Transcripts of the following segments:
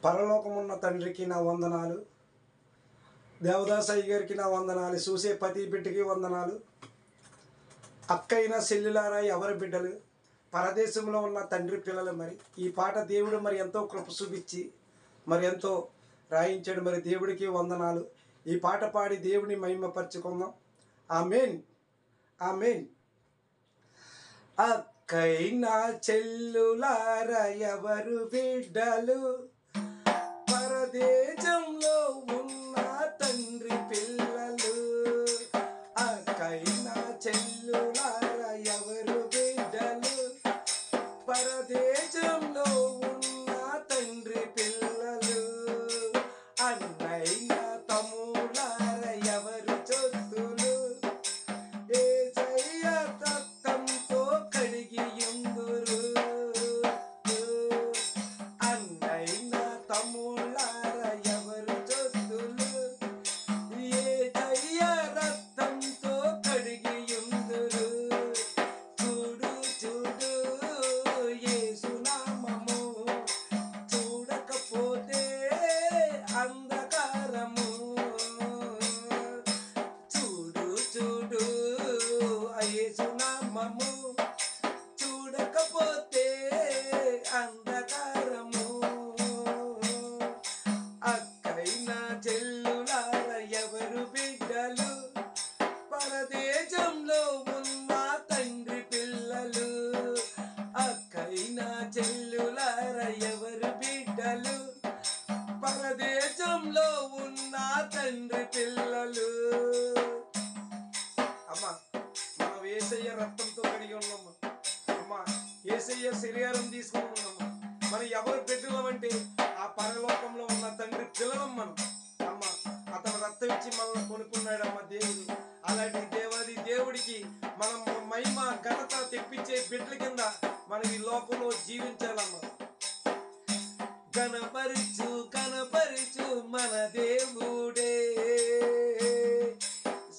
పరలోకమున్న తండ్రికి నా వందనాలు. దేవదాసయ్య గారికి నా వందనాలు. చూసే ప్రతి బిడ్డకి వందనాలు. అక్కైన సెల్లులారా ఎవరి బిడ్డలు, పరదేశంలో ఉన్న తండ్రి పిల్లలు, మరి ఈ పాట దేవుడు మరి ఎంతో కృప చూపించి మరి ఎంతో రాయించాడు. మరి దేవుడికి వందనాలు. ఈ పాట పాడి దేవుని మహిమపరచుకుందాం. ఆమేన్, ఆమేన్. అక్కైనా చెల్లులారా ఎవరు బిడ్డలు, పరదేశంలో ఉన్న తండ్రి పిల్లలు. అక్కైనా చెల్లులారా ఎవరు బిడ్డలు, పరదేశంలో ఉన్న తండ్రి పిల్లలు. అన్నైనా తమ్ములారా ఎవరు చొత్తులు, యేసయ్య రక్తంతో కడిగి ఉందురు. అన్నైనా తమ్ములారా ఎవరు చొత్తులు, యేసయ్య రక్తంతో కడిగి ఉందురు. చూడు చూడు యేసు నామము, చూడకపోతే అంధకారము. చూడు చూడు యేసు నామము, చూడకపోతే అంధకారము. అక్కైనా చెల్లులారా ఎవరు బిడ్డలు, పరదేశంలో ఉన్న తండ్రి పిల్లలు. అక్కైనా చెల్లులారా ఎవరు బిడ్డలు, పరదేశంలో ఉన్న తండ్రి పిల్లలు. అమ్మా, మనం యేసయ్య రక్తంతో కడిగి ఉన్నాము. అమ్మా, యేసయ్య శరీరం తీసుకుని ఉన్నాము. మనం ఎవరు బిడ్డలమంటే ఆ పరలోకంలో ఉన్న తండ్రి పిల్లలం మనం. అమ్మ, అతను రక్తం ఇచ్చి మనల్ని కొనుక్కున్నాడు అమ్మ దేవుడు. అలాంటి దేవుడికి మనం మహిమ ఘనత తెప్పించే బిడ్డల కింద మనం ఈ లోకంలో జీవించాలమ్మా. కనపరచు కనపరచు మన దేవుడే,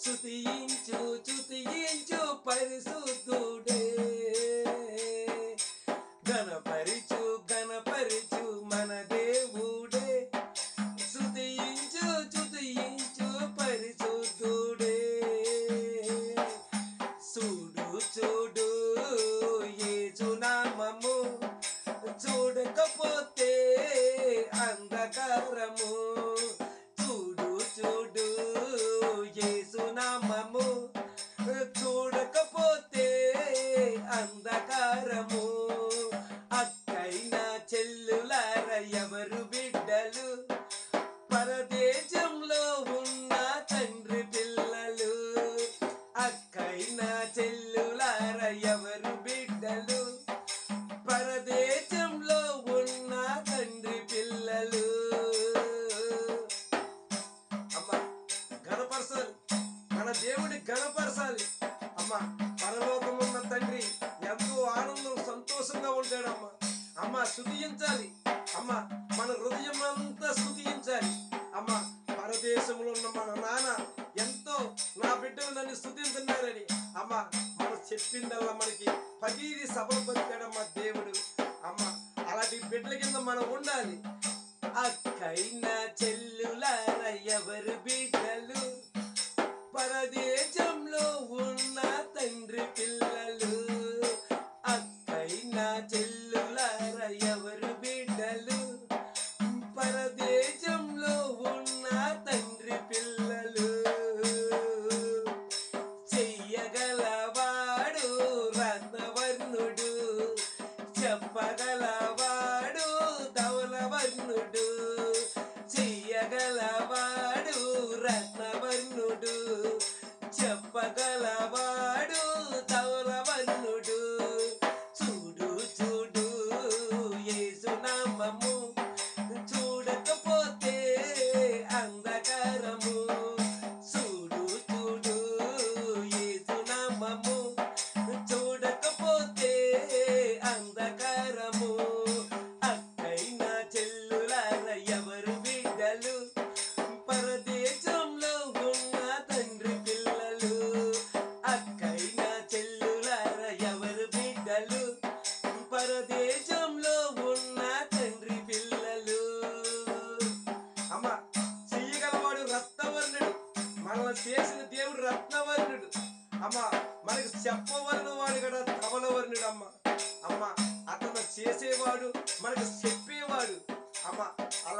స్తుతించు స్తుతించు పరిశుద్ధుడే. గణపరచు గణపరచు మన దేవుడే, స్తుతించు స్తుతించు పరిశుద్ధుడే. చూడు చూడు యేసు నామము, చూడకపోతే అంధకారము. చూడు చూడు యేసు నామము, చూడకపోతే అంధకారము. అక్కైనా చెల్లులారా ఎవరు బిడ్డలు, పరదేశంలో ఉన్న తండ్రి పిల్లలు. అక్కైనా చెల్లులారా ఎవరు బిడ్డలు, పరదేశంలో ఉన్న తండ్రి పిల్లలు. అమ్మ, గణపరచాలి, మన దేవుని గణపరచాలి. అమ్మ, పరలోకమున్న తండ్రి ఎంతో ఆనందం సంతోషంగా ఉంటాడమ్మా. అమ్మ, స్తుతించాలి. అమ్మ, మన హృదయం అంతా స్తుతించాలి. అమ్మ, పరదేశంలో ఉన్న మన నాన్న ఎంతో నా బిడ్డలు నన్ను స్తుతించున్నారని అమ్మ మనం చెప్పిందల్లా మనకి పదీది సఫలపరిచాడమ్మా దేవుడు. అమ్మ, అలాంటి బిడ్డల కింద మనం ఉండాలి. అక్కైనా చెల్లులారా ఎవరు బిడ్డలు, పరదేశంలో ఉన్న తండ్రి పిల్లలు. అక్కైనా చెల్లులారా ఎవరు బిడ్డలు, పరదేశంలో ఉన్న తండ్రి పిల్లలు. చెయ్యగలవాడు రత్నవర్ణుడు, చెప్పగలవాడు ధవలవర్ణుడు. చెయ్యగలవాడు రత్నవర్ణుడు, చెప్పగల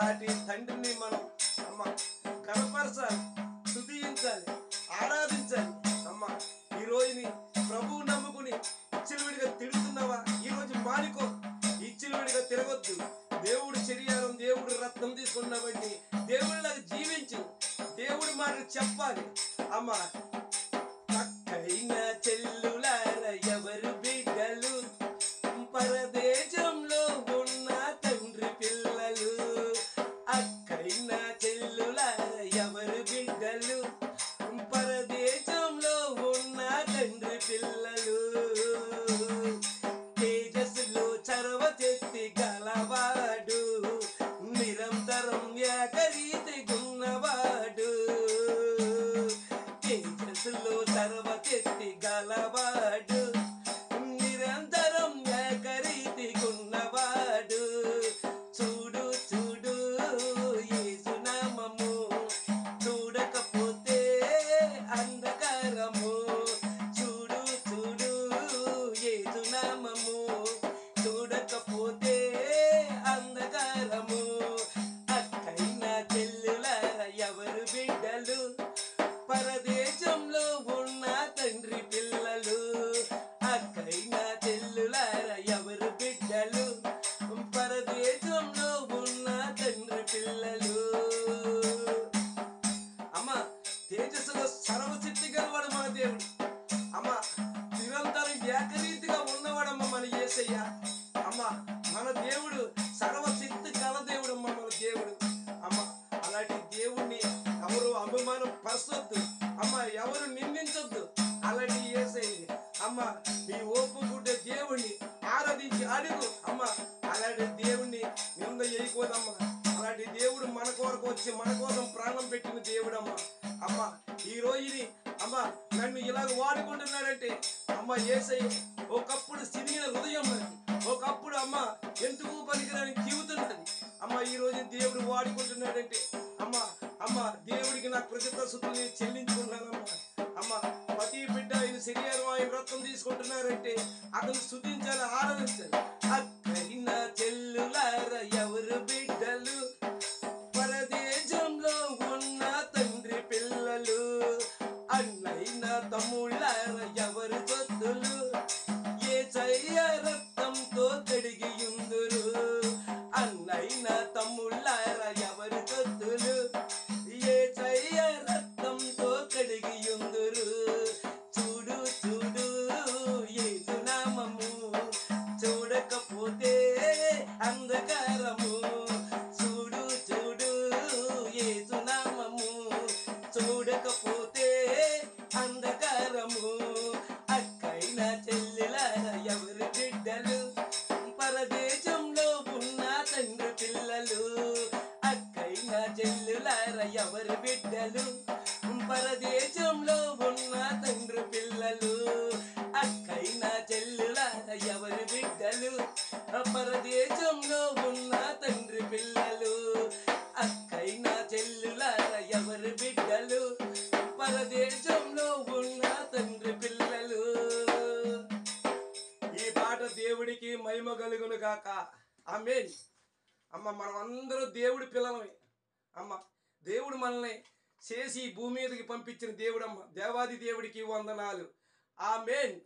అలాంటి తండ్రిని మనం అమ్మ కనపరచాలి, స్తుతించాలి, ఆరాధించాలి. అమ్మ ఈ రోజుని ప్రభువు నమ్ముకుని ఇచ్చిలవిడిగా తిడుతున్నావా? ఈ రోజు మానుకో, ఇచ్చిలవిడిగా తిరగొద్దు. దేవుడు శరీరం, దేవుడు రక్తం తీసుకున్నావండి, దేవుళ్ళకి జీవించు, దేవుడి మాటలు చెప్పాలి. అమ్మ అక్కైన చెల్లులార ఎవరు బిడ్డలు, పరదేశంలో ఉన్న తండ్రి పిల్లలు. అక్కైన చెల్లులార ఎవరు బిడ్డలు, పరదేశంలో ఉన్న తండ్రి పిల్లలు. తేజస్సులో చరవ చెత్తి గలవాడు, నిరంతరం ఏకరీతి గున్నవాడు. తేజస్సులో చరవ చెత్తి గలవాడు, నిరంతరం ఏకరీతి గున్నవాడు. చూడు చూడు యేసునామము, చూడకపోతే అంధకారము. చూడు చూడు యేసునామము, చూడకపోతే అంధకారము. అక్కైన చెల్లులార ఎవరు బిడ్డలు, పరదేశంలో ఉన్న తండ్రి పిల్లలు. అక్కైన చెల్లులార ఎవరు బిడ్డలు, పరదేశంలో ఉన్న తండ్రి పిల్లలు. అమ్మ తేజస్సులో సర్వశక్తి గలవాడు మన దేవుడు. అమ్మ నిరంతరం ఏకరీతిగా ఉన్నవాడమ్మ మన యేసయ్య. అమ్మ మన దేవుడు సర్వశక్తి గల దేవుడు అమ్మ మన దేవుడు. అమ్మ అలాంటి దేవుణ్ణి ఎవరు అభిమానం పరచొద్దు, అమ్మ ఎవరు నిందించొద్దు. అలాంటి యేసయ్య అమ్మ నీ ఓపుకుంటే దేవుణ్ణి ఆరాధించి అడుగు. అమ్మ అలాంటి దేవుణ్ణి నింద చేయకూడదమ్మా. అలాంటి దేవుడు మన కొరకు వచ్చి మన కోసం ప్రాణం పెట్టిన దేవుడమ్మ. అమ్మ ఈ రోజుని అమ్మ నన్ను ఇలాగ వాడుకుంటున్నాడంటే అమ్మ యేసయ్య ఒకప్పుడు సిరిగిన హృదయం అది, ఒకప్పుడు అమ్మ ఎందుకు పనికిరాని జీవితున్నది. అమ్మ ఈ రోజు దేవుడు వాడుకుంటున్నాడంటే అమ్మ అమ్మ దేవుడికి నా కృతజ్ఞతలు చెల్లించుకున్నానమ్మా. అమ్మ ప్రతి బిడ్డ ఆయన శరీరం, ఆయన రక్తం తీసుకుంటున్నారంటే అతను స్తుతించాలి, ఆరాధించాలి. అక్కైన చెల్లులార ఎవరు బిడ్డలు, పరదేశంలో ఉన్న తండ్రి పిల్లలు. అన్నైన తమ్ముళ్ళార ఎవరు సొత్తులు, యేసయ్య రక్తంతో కడిగియుందురు. అన్నైన తమ్ముళ్ళార ఎవరు సొత్తులు, యేసయ్య రక్తంతో కడిగియుందురు. చూడు చూడు యేసునామము, చూడకపోతే అంధకారము. చూడు చూడు యేసునామము, చూడకపోతే అంధకారము. అక్కైన చెల్లెలార ఎవరు బిడ్డలు, పరదేశంలో ఉన్న తండ్రి పిల్లలు. అక్కైన చెల్లులార ఎవరు బిడ్డలు, పరదేశంలో ఉన్న తండ్రి పిల్లలు. అక్కైన చెల్లులార ఎవరు బిడ్డలు, పరదేశంలో ఉన్న తండ్రి పిల్లలు. అక్కైన చెల్లులార ఎవరు బిడ్డలు, పరదేశంలో ఉన్న తండ్రి పిల్లలు. ఈ పాట దేవుడికి మహిమ కలుగును గాక. ఆమేన్. అమ్మ మనం అందరూ దేవుడి పిల్లలమే. అమ్మ దేవుడు మనల్ని చేసి భూమి మీదకి పంపించిన దేవుడమ్మ. దేవాది దేవుడికి వందనాలు. ఆమేన్.